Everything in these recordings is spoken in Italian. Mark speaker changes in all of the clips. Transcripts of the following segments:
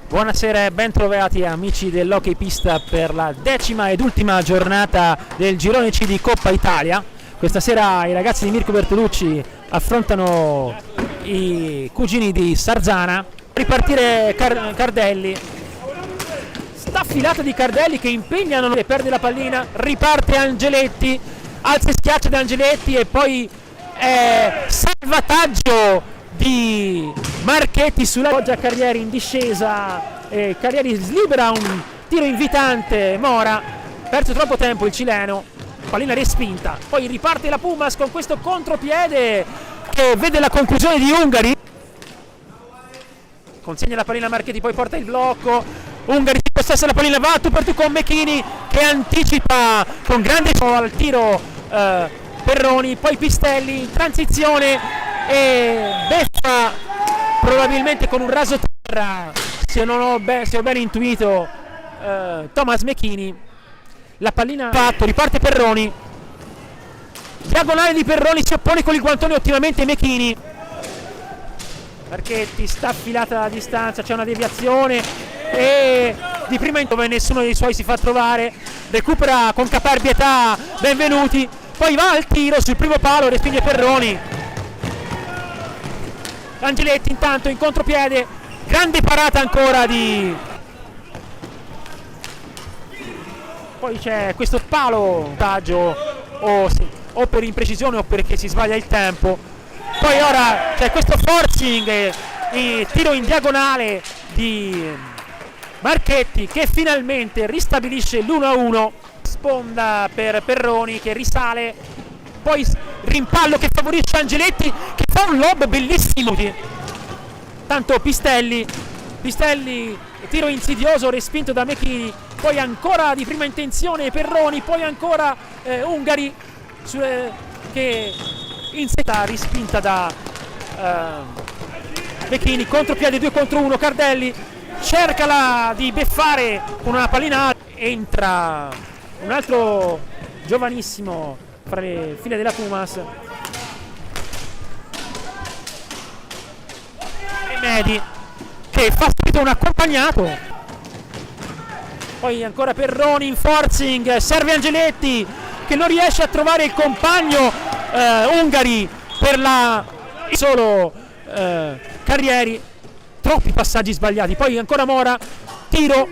Speaker 1: Buonasera e ben trovati amici dell'Hockey Pista per la 10ª ed ultima giornata del girone C di Coppa Italia. Questa sera i ragazzi di Mirko Bertolucci affrontano i cugini di Sarzana. Ripartire Cardelli, staffilata di Cardelli che impegnano e perde la pallina, riparte Angeletti, alza e schiaccia da Angeletti e poi salvataggio di Marchetti sulla poggia Carrieri in discesa, Carrieri slibera un tiro invitante, Mora, perso troppo tempo il cileno, pallina respinta, poi riparte la Pumas con questo contropiede che vede la conclusione di Ungari, consegna la pallina a Marchetti, poi porta il blocco, Ungari si possessa la pallina, va tu per tu con Mechini che anticipa con grande al tiro Perroni, poi Pistelli in transizione e beffa probabilmente con un raso terra, se ho ben intuito, Thomas Mechini. La pallina fatto, riparte Perroni, diagonale di Perroni, si oppone con il guantone ottimamente Mechini. Marchetti sta affilata a distanza, c'è una deviazione e di prima in dove nessuno dei suoi si fa trovare, recupera con caparbietà Benvenuti, poi va al tiro sul primo palo, respinge Perroni. Angeletti intanto in contropiede, grande parata ancora di... Poi c'è questo palo, o per imprecisione o perché si sbaglia il tempo. Poi ora c'è questo forcing, tiro in diagonale di Marchetti che finalmente ristabilisce l'1-1, sponda per Perroni che risale, poi rimpallo che favorisce Angeletti che fa un lob bellissimo, tanto Pistelli, tiro insidioso respinto da Mechini, poi ancora di prima intenzione Perroni, poi ancora Ungari che in setta respinta da Mechini, contropiede 2 contro 1, Cardelli cerca di beffare con una pallina, entra un altro giovanissimo fra le file della Pumas, e Medi che fa subito un accompagnato, poi ancora Perroni in forcing, serve Angeletti che non riesce a trovare il compagno Ungari per la solo Carrieri, troppi passaggi sbagliati, poi ancora Mora, tiro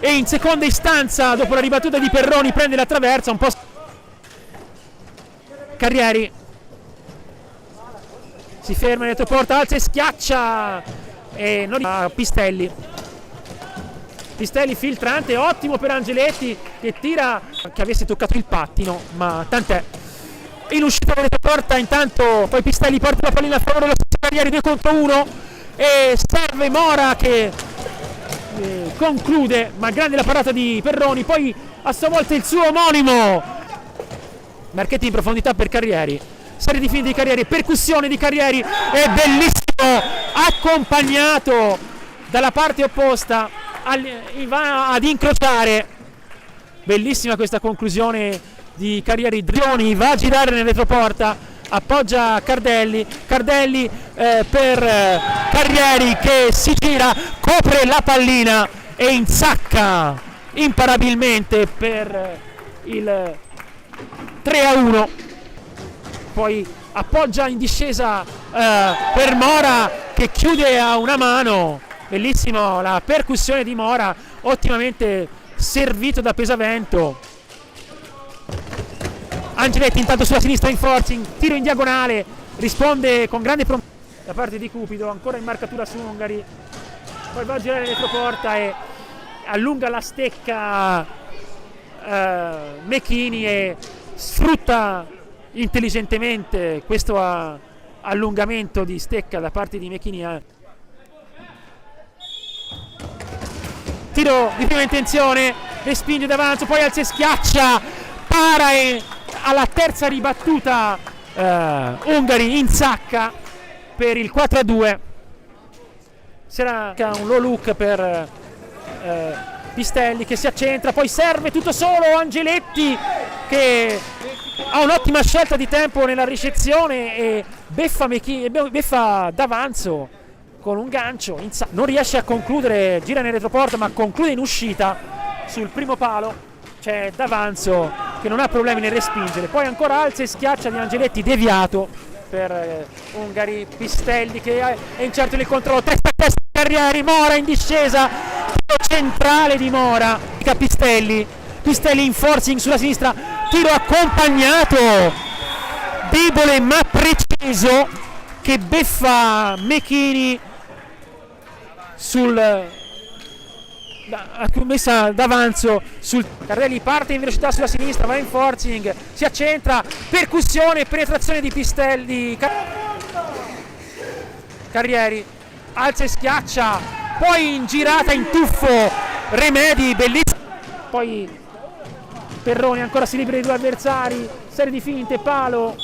Speaker 1: e in seconda istanza dopo la ribattuta di Perroni prende la traversa un po'. Carrieri si ferma in retroporta, alza e schiaccia e non Pistelli filtrante, ottimo per Angeletti che tira, che avesse toccato il pattino, ma tant'è. In uscita della retroporta intanto poi Pistelli porta la pallina a favore dello Carrieri 2 contro 1 e serve Mora che conclude, ma grande la parata di Perroni, poi a sua volta il suo omonimo Marchetti in profondità per Carrieri, serie di finte di Carrieri, percussione di Carrieri e bellissimo accompagnato dalla parte opposta, va ad incrociare, bellissima questa conclusione di Carrieri, Drioni va a girare nel retroporta, appoggia Cardelli per Carrieri che si gira, copre la pallina e insacca imparabilmente per il 3-1, poi appoggia in discesa per Mora che chiude a una mano, bellissimo la percussione di Mora, ottimamente servito da Pesavento. Angeletti intanto sulla sinistra in forcing, tiro in diagonale, risponde con grande prontezza da parte di Cupido, ancora in marcatura su Ungari, poi va a girare il retroporta e allunga la stecca Mechini e sfrutta intelligentemente questo allungamento di stecca da parte di Mechini. Tiro di prima intenzione, respinge d'avanzo, poi alza e schiaccia, para e alla terza ribattuta Ungari insacca per il 4-2. Sarà un low look per Pistelli che si accentra, poi serve tutto solo Angeletti che ha un'ottima scelta di tempo nella ricezione e beffa d'avanzo con un gancio, non riesce a concludere, gira nel retroporto ma conclude in uscita sul primo palo. C'è D'Avanzo che non ha problemi nel respingere, poi ancora alza e schiaccia di Angeletti, deviato per Ungari. Pistelli che è incerto nel controllo, testa a testa Carrieri, Mora in discesa, tiro centrale di Mora, Pistelli in forcing sulla sinistra, tiro accompagnato, debole ma preciso, che beffa Mechini messa d'avanzo sul Carrelli, parte in velocità sulla sinistra, va in forcing, si accentra, percussione, penetrazione di Pistelli, Carrieri alza e schiaccia, poi in girata in tuffo Remedi, bellissimo, poi Perroni ancora si libera di due avversari, serie di finte, palo,